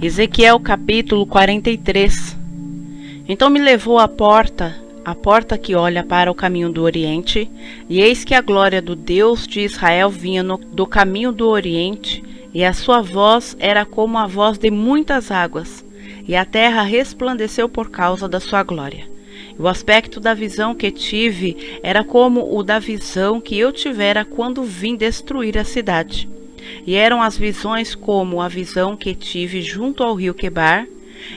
Ezequiel capítulo 43. Então me levou à porta que olha para o caminho do Oriente, e eis que a glória do Deus de Israel vinha do caminho do Oriente, e a sua voz era como a voz de muitas águas, e a terra resplandeceu por causa da sua glória. E o aspecto da visão que tive era como o da visão que eu tivera quando vim destruir a cidade. E eram as visões como a visão que tive junto ao rio Quebar,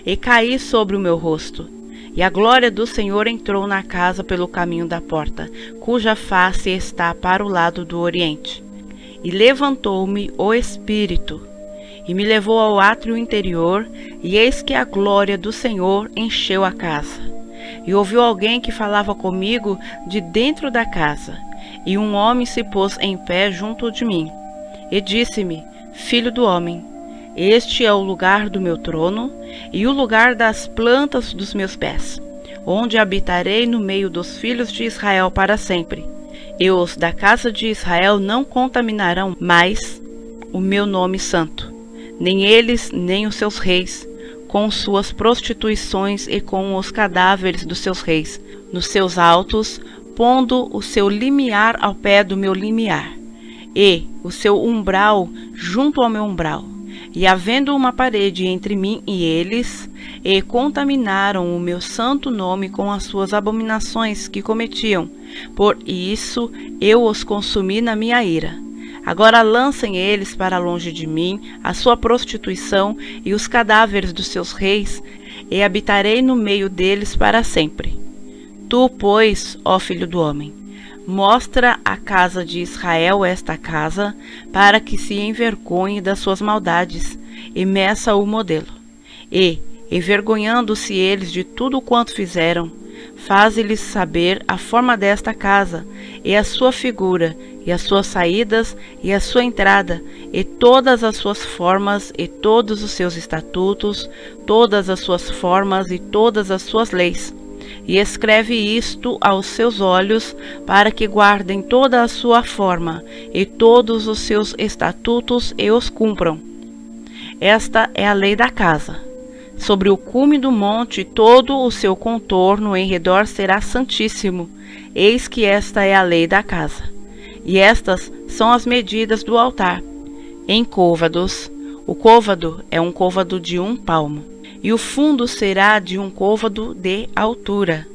e caí sobre o meu rosto. E a glória do Senhor entrou na casa pelo caminho da porta, cuja face está para o lado do Oriente. E levantou-me o Espírito, e me levou ao átrio interior, e eis que a glória do Senhor encheu a casa. E ouviu alguém que falava comigo de dentro da casa, e um homem se pôs em pé junto de mim. E disse-me: Filho do homem, este é o lugar do meu trono e o lugar das plantas dos meus pés, onde habitarei no meio dos filhos de Israel para sempre. E os da casa de Israel não contaminarão mais o meu nome santo, nem eles nem os seus reis, com suas prostituições e com os cadáveres dos seus reis, nos seus altos, pondo o seu limiar ao pé do meu limiar, e o seu umbral junto ao meu umbral, e havendo uma parede entre mim e eles, e contaminaram o meu santo nome com as suas abominações que cometiam. Por isso eu os consumi na minha ira. Agora lancem eles para longe de mim a sua prostituição e os cadáveres dos seus reis, e habitarei no meio deles para sempre. Tu, pois, ó filho do homem, mostra à casa de Israel esta casa, para que se envergonhe das suas maldades, e meça o modelo. E, envergonhando-se eles de tudo quanto fizeram, faze-lhes saber a forma desta casa, e a sua figura, e as suas saídas, e a sua entrada, e todas as suas formas, e todos os seus estatutos, todas as suas formas, e todas as suas leis. E escreve isto aos seus olhos, para que guardem toda a sua forma, e todos os seus estatutos, e os cumpram. Esta é a lei da casa. Sobre o cume do monte, todo o seu contorno em redor será santíssimo. Eis que esta é a lei da casa. E estas são as medidas do altar. Em côvados, o côvado é um côvado de 1 palmo. E o fundo será de 1 côvado de altura,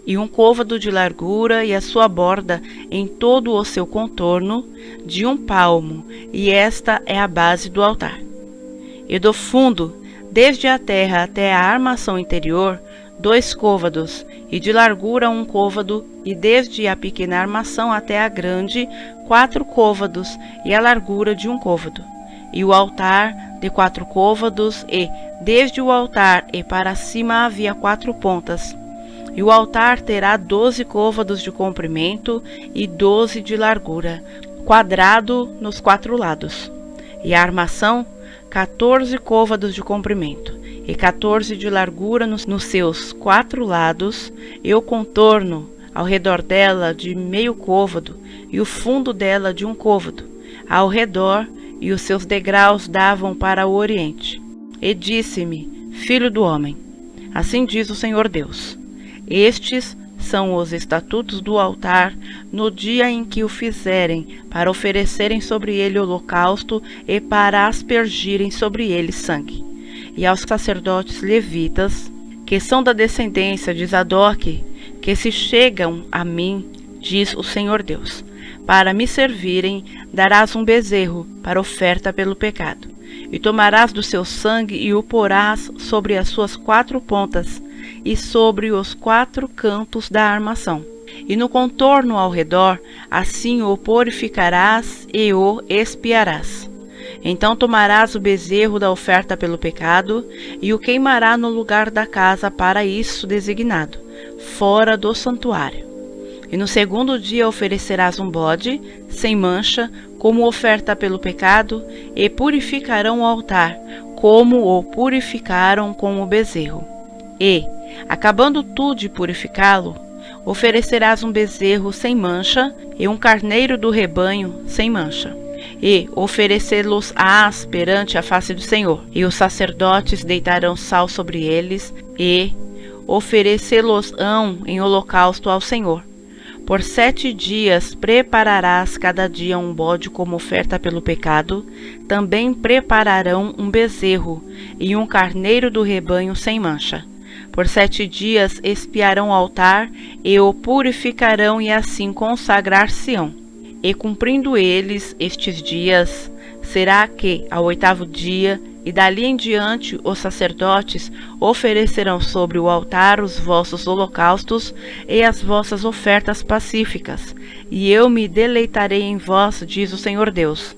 e 1 côvado de largura, e a sua borda em todo o seu contorno de 1 palmo, e esta é a base do altar. E do fundo, desde a terra até a armação interior, 2 côvados, e de largura 1 côvado, e desde a pequena armação até a grande, 4 côvados, e a largura de 1 côvado. E o altar de 4 côvados, e desde o altar e para cima havia 4 pontas. E o altar terá 12 côvados de comprimento e 12 de largura, quadrado nos 4 lados. E a armação, 14 côvados de comprimento, e 14 de largura nos seus 4 lados, e o contorno ao redor dela de meio côvado, e o fundo dela de 1 côvado, ao redor, e os seus degraus davam para o oriente. E disse-me: Filho do homem, assim diz o Senhor Deus: estes são os estatutos do altar no dia em que o fizerem, para oferecerem sobre ele holocausto e para aspergirem sobre ele sangue. E aos sacerdotes levitas, que são da descendência de Zadoque, que se chegam a mim, diz o Senhor Deus, para me servirem, darás um bezerro para oferta pelo pecado. E tomarás do seu sangue e o porás sobre as suas 4 pontas e sobre os 4 cantos da armação. E no contorno ao redor, assim o purificarás e o expiarás. Então tomarás o bezerro da oferta pelo pecado e o queimará no lugar da casa para isso designado, fora do santuário. E no 2º dia oferecerás um bode, sem mancha, como oferta pelo pecado, e purificarão o altar, como o purificaram com o bezerro. E, acabando tu de purificá-lo, oferecerás um bezerro sem mancha, e um carneiro do rebanho sem mancha. e oferecê-los-ás perante a face do Senhor. E os sacerdotes deitarão sal sobre eles, e oferecê-los-ão em holocausto ao Senhor. Por 7 dias prepararás cada dia um bode como oferta pelo pecado. Também prepararão um bezerro e um carneiro do rebanho sem mancha. Por 7 dias espiarão o altar e o purificarão, e assim consagrar-se-ão. E cumprindo eles estes dias, será que, ao 8º dia, e dali em diante, os sacerdotes oferecerão sobre o altar os vossos holocaustos e as vossas ofertas pacíficas, e eu me deleitarei em vós, diz o Senhor Deus.